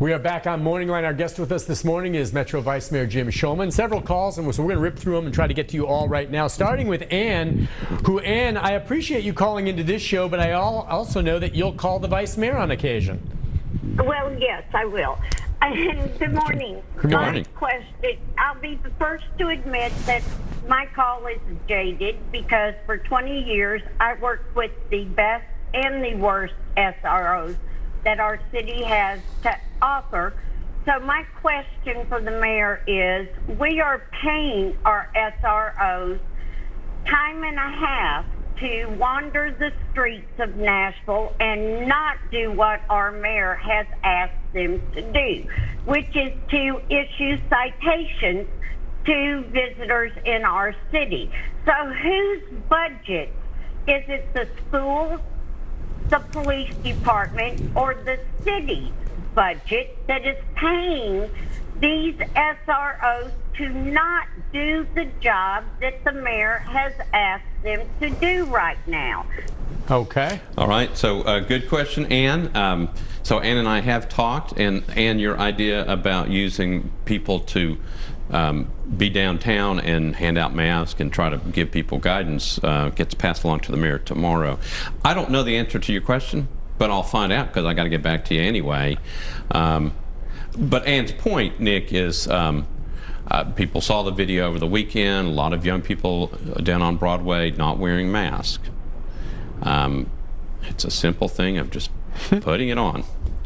We are back on Morning Line. Our guest with us this morning is Metro Vice Mayor Jim Shulman. Several calls, and so we're going to rip through them and try to get to you all right now. Starting with Ann, Ann, I appreciate you calling into this show, but I also know that you'll call the Vice Mayor on occasion. Well, yes, I will. And good morning. Good morning. My question, I'll be the first to admit that my call is jaded because for 20 years I worked with the best and the worst SROs that our city has to offer. So my question for the mayor is, we are paying our SROs time and a half to wander the streets of Nashville and not do what our mayor has asked them to do, which is to issue citations to visitors in our city. So whose budget is it? The schools, the police department, or the city's budget that is paying these SROs to not do the job that the mayor has asked them to do right now? Okay. All right. So good question, Ann. So Ann and I have talked, and Ann, your idea about using people to be downtown and hand out masks and try to give people guidance gets passed along to the mayor tomorrow. I don't know the answer to your question, but I'll find out because I got to get back to you anyway. But Ann's point, Nick, is people saw the video over the weekend. A lot of young people down on Broadway not wearing masks. It's a simple thing of just putting it on.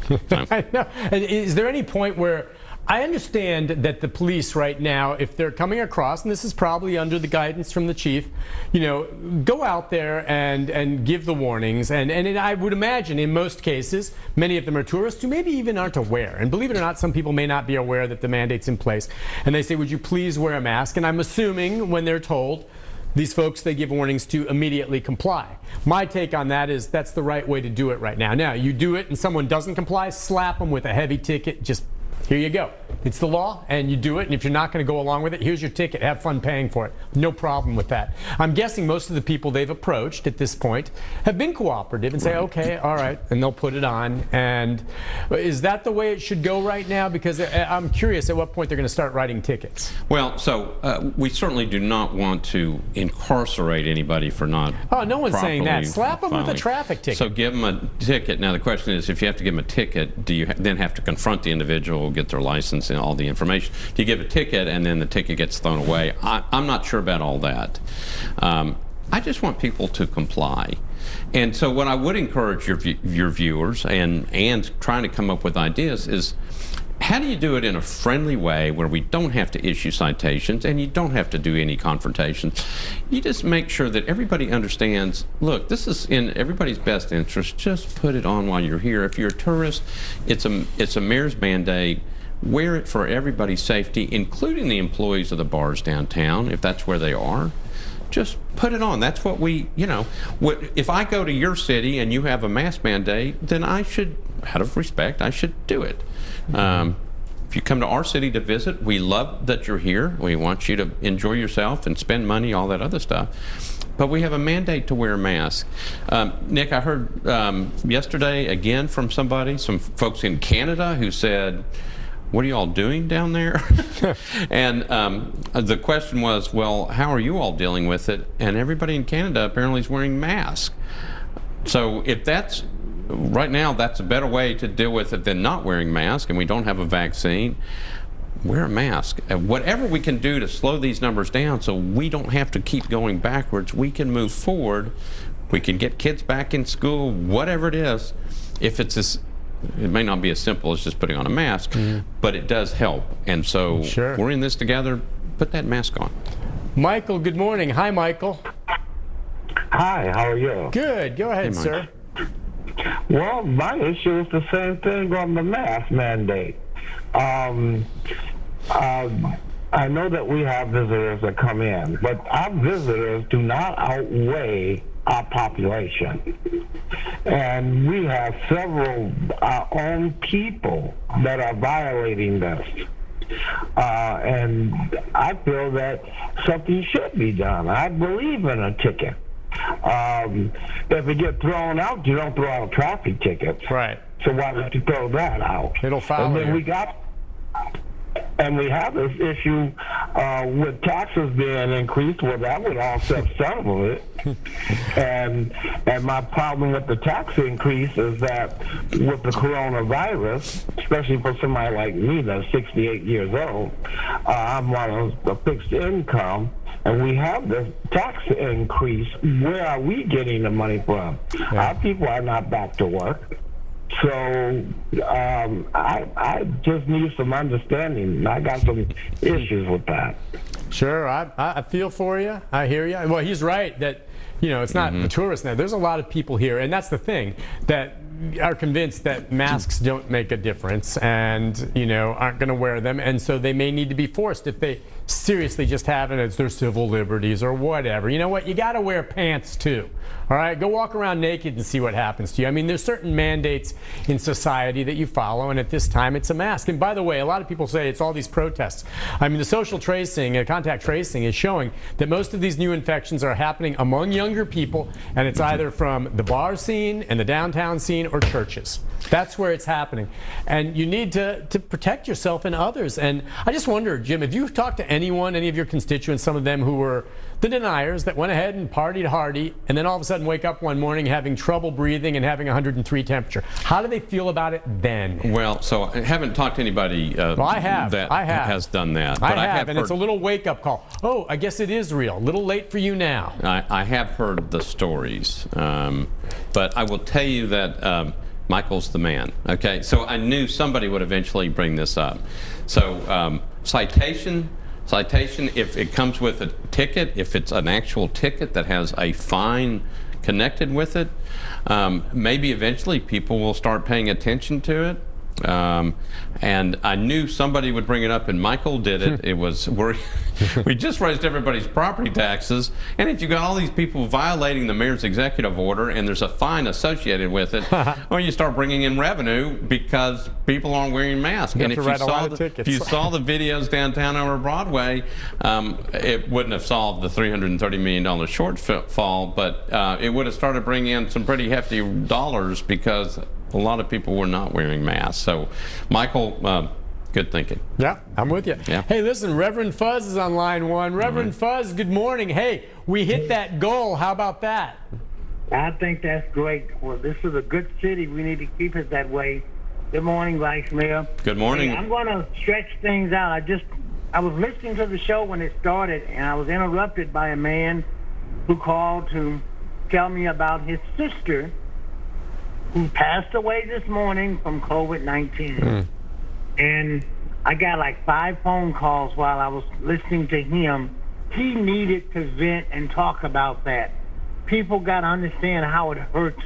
So. I know. And is there any point where I understand that the police right now, if they're coming across, and this is probably under the guidance from the chief, go out there and give the warnings. And I would imagine in most cases, many of them are tourists who maybe even aren't aware. And believe it or not, some people may not be aware that the mandate's in place. And they say, would you please wear a mask? And I'm assuming when they're told, these folks they give warnings to immediately comply. My take on that is that's the right way to do it right now. Now, you do it and someone doesn't comply, slap them with a heavy ticket, just here you go. It's the law, and you do it, and if you're not going to go along with it, here's your ticket. Have fun paying for it. No problem with that. I'm guessing most of the people they've approached at this point have been cooperative and say, okay, all right, and they'll put it on. And is that the way it should go right now? Because I'm curious at what point they're going to start writing tickets. Well, so we certainly do not want to incarcerate anybody for not Oh, no one's saying that. Slap them with a traffic ticket. So give them a ticket. Now, the question is, if you have to give them a ticket, do you then have to confront the individual, get their license and all the information? Do you give a ticket and then the ticket gets thrown away? I'm not sure about all that. I just want people to comply. And so what I would encourage your viewers and trying to come up with ideas is, how do you do it in a friendly way where we don't have to issue citations and you don't have to do any confrontations? You just make sure that everybody understands, look, this is in everybody's best interest. Just put it on while you're here. If you're a tourist, it's a mayor's mandate. Wear it for everybody's safety, including the employees of the bars downtown, if that's where they are. Just put it on. That's what if I go to your city and you have a mask mandate, then I should, out of respect, I should do it. If you come to our city to visit, we love that you're here. We want you to enjoy yourself and spend money, all that other stuff. But we have a mandate to wear a mask. Nick, I heard yesterday again from some folks in Canada who said, what are you all doing down there? And the question was, well, how are you all dealing with it? And everybody in Canada apparently is wearing masks. So if that's, right now, that's a better way to deal with it than not wearing masks, and we don't have a vaccine, wear a mask. And whatever we can do to slow these numbers down so we don't have to keep going backwards, we can move forward. We can get kids back in school, whatever it is. If it's this, it may not be as simple as just putting on a mask, but it does help. And so we're in this together. Put that mask on. Michael, good morning. Hi, Michael. Hi, how are you? Good. Go ahead, sir. Well, my issue is the same thing on the mask mandate. I know that we have visitors that come in, but our visitors do not outweigh our population. And we have several our own people that are violating this. And I feel that something should be done. I believe in a ticket. If it gets thrown out, you don't throw out traffic tickets. Right. So why would you throw that out? It'll follow And then you. we have this issue with taxes being increased. Well, that would offset some of it. and my problem with the tax increase is that with the coronavirus, especially for somebody like me that's 68 years old, I'm on a fixed income, and we have this tax increase. Where are we getting the money from? Yeah. Our people are not back to work. So I just need some understanding. I got some issues with that. Sure, I feel for you. I hear you. Well, he's right that, it's not the tourists now. There's a lot of people here, and that's the thing, that are convinced that masks don't make a difference and, aren't going to wear them. And so they may need to be forced if they seriously just have it as their civil liberties or whatever. You know what? You got to wear pants too. All right, go walk around naked and see what happens to you. I mean, there's certain mandates in society that you follow, and at this time, it's a mask. And by the way, a lot of people say it's all these protests. I mean, the social tracing, contact tracing is showing that most of these new infections are happening among younger people, and it's either from the bar scene and the downtown scene or churches. That's where it's happening. And you need to protect yourself and others. And I just wonder, Jim, if you've talked to anyone, any of your constituents, some of them who were the deniers that went ahead and partied hardy and then all of a sudden wake up one morning having trouble breathing and having 103 temperature. How do they feel about it then? Well, so I haven't talked to anybody that has done that. But I have, and it's a little wake-up call. Oh, I guess it is real. A little late for you now. I have heard the stories, but I will tell you that Michael's the man. Okay, so I knew somebody would eventually bring this up. So citation, if it comes with a ticket, if it's an actual ticket that has a fine connected with it, maybe eventually people will start paying attention to it. And I knew somebody would bring it up, and Michael did it. It was we just raised everybody's property taxes, and if you got all these people violating the mayor's executive order, and there's a fine associated with it, well, you start bringing in revenue because people aren't wearing masks. And if you saw the videos downtown over Broadway, it wouldn't have solved the $330 million shortfall, but it would have started bringing in some pretty hefty dollars because a lot of people were not wearing masks. So, Michael, good thinking. Yeah, I'm with you. Yeah. Hey, listen, Reverend Fuzz is on line one. Reverend Fuzz, good morning. Hey, we hit that goal. How about that? I think that's great. Well, this is a good city. We need to keep it that way. Good morning, Vice Mayor. Good morning. Hey, I'm going to stretch things out. I was listening to the show when it started, and I was interrupted by a man who called to tell me about his sister who passed away this morning from COVID-19. And I got like 5 phone calls while I was listening to him. He needed to vent and talk about that. People got to understand how it hurts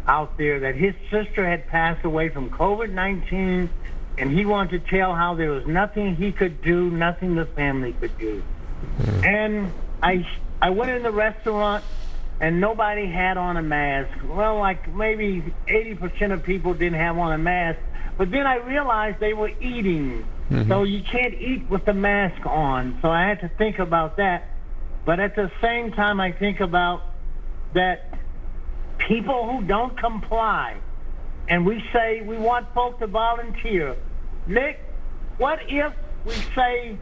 out there that his sister had passed away from COVID-19, and he wanted to tell how there was nothing he could do, nothing the family could do. And I went in the restaurant, and nobody had on a mask. Well, like maybe 80% of people didn't have on a mask. But then I realized they were eating. So you can't eat with the mask on. So I had to think about that. But at the same time, I think about that people who don't comply, and we say we want folks to volunteer. Nick, what if we say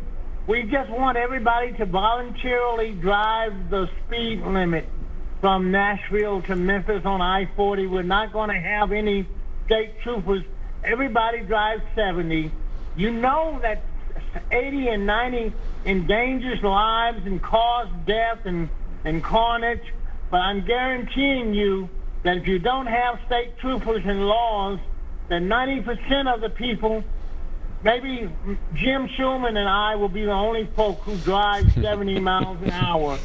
we just want everybody to voluntarily drive the speed limit from Nashville to Memphis on I-40. We're not going to have any state troopers. Everybody drives 70. You know that 80 and 90 endangers lives and cause death and carnage. But I'm guaranteeing you that if you don't have state troopers and laws, then 90% of the people, maybe Jim Shulman and I will be the only folk who drive 70 miles an hour.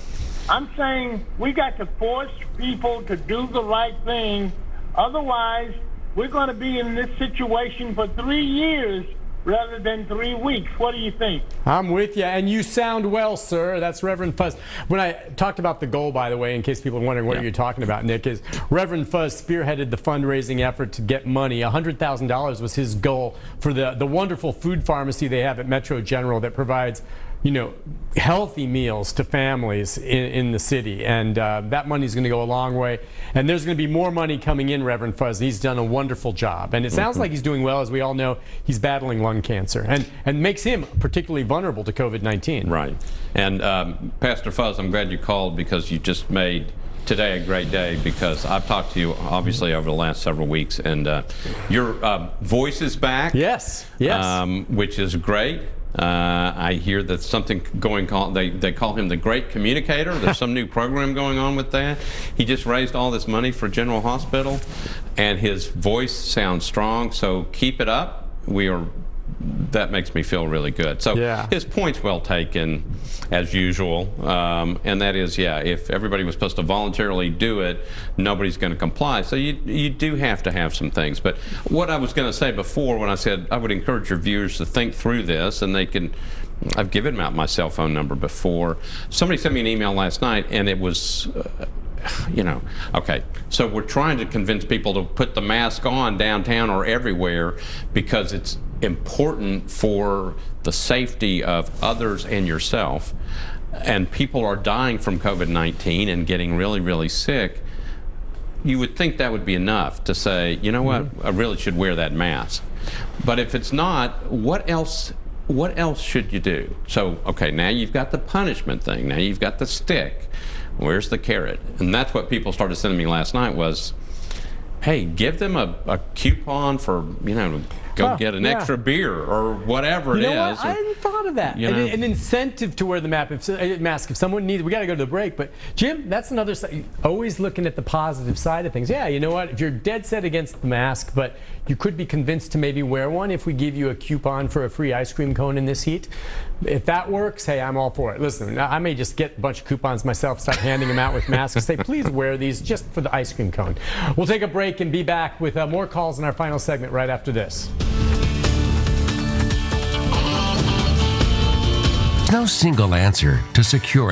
I'm saying we got to force people to do the right thing. Otherwise, we're going to be in this situation for 3 years rather than 3 weeks. What do you think? I'm with you, and you sound well, sir. That's Reverend Fuzz. When I talked about the goal, by the way, in case people are wondering what you're talking about, Nick, is Reverend Fuzz spearheaded the fundraising effort to get money. $100,000 was his goal for the wonderful food pharmacy they have at Metro General that provides healthy meals to families in the city, and that money is going to go a long way. And there's going to be more money coming in, Reverend Fuzz. He's done a wonderful job, and it sounds like he's doing well. As we all know, he's battling lung cancer, and makes him particularly vulnerable to COVID-19. Right. And Pastor Fuzz, I'm glad you called, because you just made today a great day, because I've talked to you obviously over the last several weeks, and your voice is back. Yes. Which is great. I hear that something going on. They call him the great communicator. There's some new program going on with that. He just raised all this money for General Hospital, and his voice sounds strong. So keep it up. That makes me feel really good. So his point's well taken, as usual, and that is, if everybody was supposed to voluntarily do it, nobody's going to comply. So you do have to have some things. But what I was going to say before, when I said I would encourage your viewers to think through this, and I've given out my cell phone number before. Somebody sent me an email last night, and it was, okay, so we're trying to convince people to put the mask on downtown or everywhere because it's important for the safety of others and yourself, and people are dying from COVID-19 and getting really, really sick. You would think that would be enough to say, you know what, I really should wear that mask. But if it's not, what else should you do? So, okay, now you've got the punishment thing. Now you've got the stick. Where's the carrot? And that's what people started sending me last night was, hey, give them a coupon for, go get an extra beer or whatever it is. What? I hadn't thought of that. An incentive to wear the mask. If someone needs, we got to go to the break. But Jim, that's another side. Always looking at the positive side of things. Yeah, you know what? If you're dead set against the mask, but you could be convinced to maybe wear one if we give you a coupon for a free ice cream cone in this heat. If that works, hey, I'm all for it. Listen, I may just get a bunch of coupons myself, start handing them out with masks, say, please wear these just for the ice cream cone. We'll take a break and be back with more calls in our final segment right after this. No single answer to secure